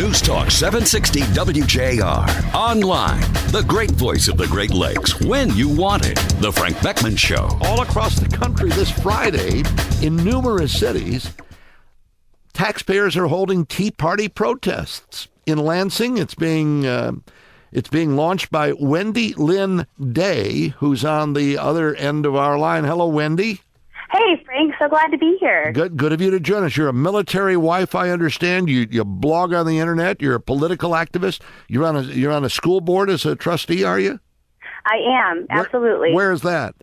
News Talk 760 WJR. Online. The great voice of the Great Lakes when you want it. The Frank Beckman Show. All across the country this Friday, in numerous cities, taxpayers are holding Tea Party protests. In Lansing, it's being launched by Wendy Lynn Day, who's on the other end of our line. Hello, Wendy. Hey, Frank. So glad to be here. Good of you to join us. You're a military wife, I understand. You blog on the internet. You're a political activist. You're on a school board as a trustee, are you? I am, absolutely. Where is that?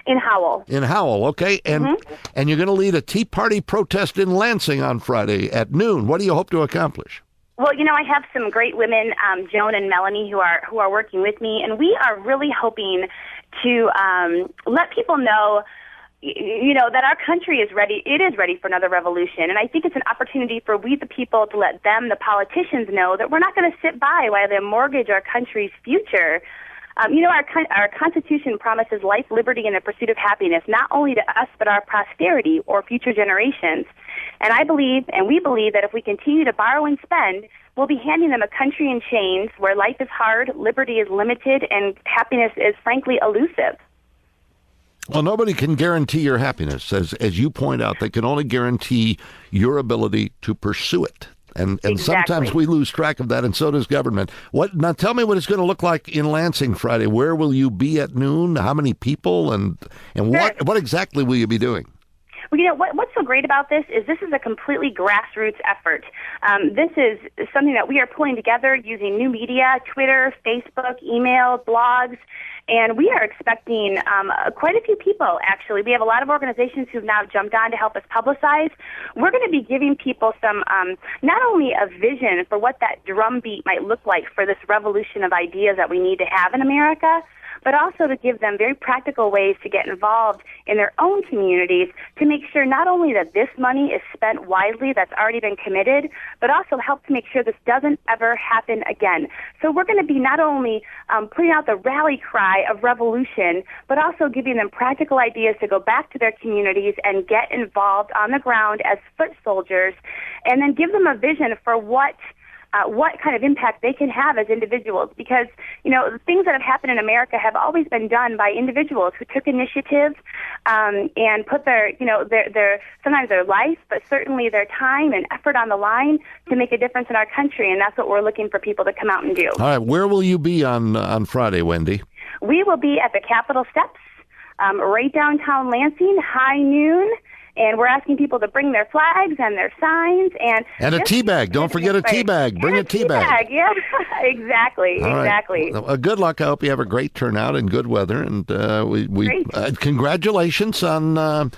In Howell. In Howell, okay. And and you're going to lead a Tea Party protest in Lansing on Friday at noon. What do you hope to accomplish? Well, I have some great women, Joan and Melanie, who are working with me, and we are really hoping to let people know, that our country is ready. It is ready for another revolution, and I think it's an opportunity for we the people to let them, the politicians, know that we're not going to sit by while they mortgage our country's future. Our Constitution promises life, liberty, and the pursuit of happiness, not only to us, but our posterity or future generations. And we believe that if we continue to borrow and spend, we'll be handing them a country in chains where life is hard, liberty is limited, and happiness is frankly elusive. Well, nobody can guarantee your happiness. As you point out, they can only guarantee your ability to pursue it. And Exactly. Sometimes we lose track of that, and so does government. Now tell me what it's going to look like in Lansing Friday. Where will you be at noon? How many people? And what exactly will you be doing? Well, what's so great about this is a completely grassroots effort. This is something that we are pulling together using new media, Twitter, Facebook, email, blogs, and we are expecting quite a few people, actually. We have a lot of organizations who've now jumped on to help us publicize. We're going to be giving people some, not only a vision for what that drumbeat might look like for this revolution of ideas that we need to have in America, but also to give them very practical ways to get involved in their own communities to make sure not only that this money is spent wisely, that's already been committed, but also help to make sure this doesn't ever happen again. So we're going to be not only putting out the rally cry of revolution, but also giving them practical ideas to go back to their communities and get involved on the ground as foot soldiers, and then give them a vision for what kind of impact they can have as individuals. Because, the things that have happened in America have always been done by individuals who took initiative and put their sometimes their life, but certainly their time and effort on the line to make a difference in our country. And that's what we're looking for people to come out and do. All right. Where will you be on Friday, Wendy? We will be at the Capitol steps, right downtown Lansing, high noon. And we're asking people to bring their flags and their signs. And a tea bag. Don't forget a tea bag. Bring a tea bag. Yeah, exactly. All exactly. Right. Well, good luck. I hope you have a great turnout and good weather. And congratulations on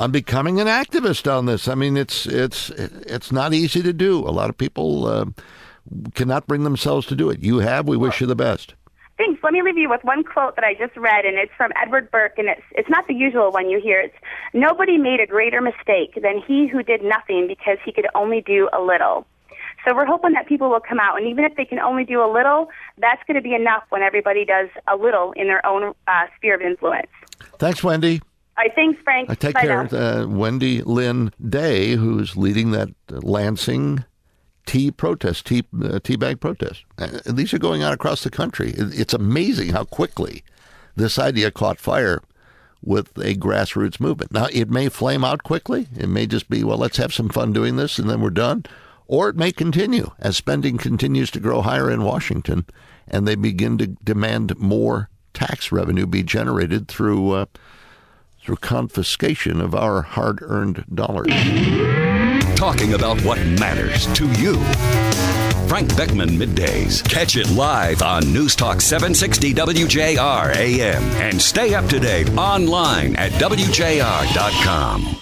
becoming an activist on this. I mean, it's not easy to do. A lot of people cannot bring themselves to do it. You have. We wish you the best. Thanks. Let me leave you with one quote that I just read, and it's from Edward Burke, and it's not the usual one you hear. It's, "Nobody made a greater mistake than he who did nothing because he could only do a little." So we're hoping that people will come out, and even if they can only do a little, that's going to be enough when everybody does a little in their own sphere of influence. Thanks, Wendy. All right, thanks, Frank. Take Bye care. now. Wendy Lynn Day, who's leading that Lansing tea bag protest. These are going on across the country. It's amazing how quickly this idea caught fire with a grassroots movement. Now, it may flame out quickly. It may just be, well, let's have some fun doing this and then we're done. Or it may continue as spending continues to grow higher in Washington and they begin to demand more tax revenue be generated through confiscation of our hard-earned dollars. Talking about what matters to you. Frank Beckman Middays. Catch it live on News Talk 760 WJR AM and stay up to date online at WJR.com.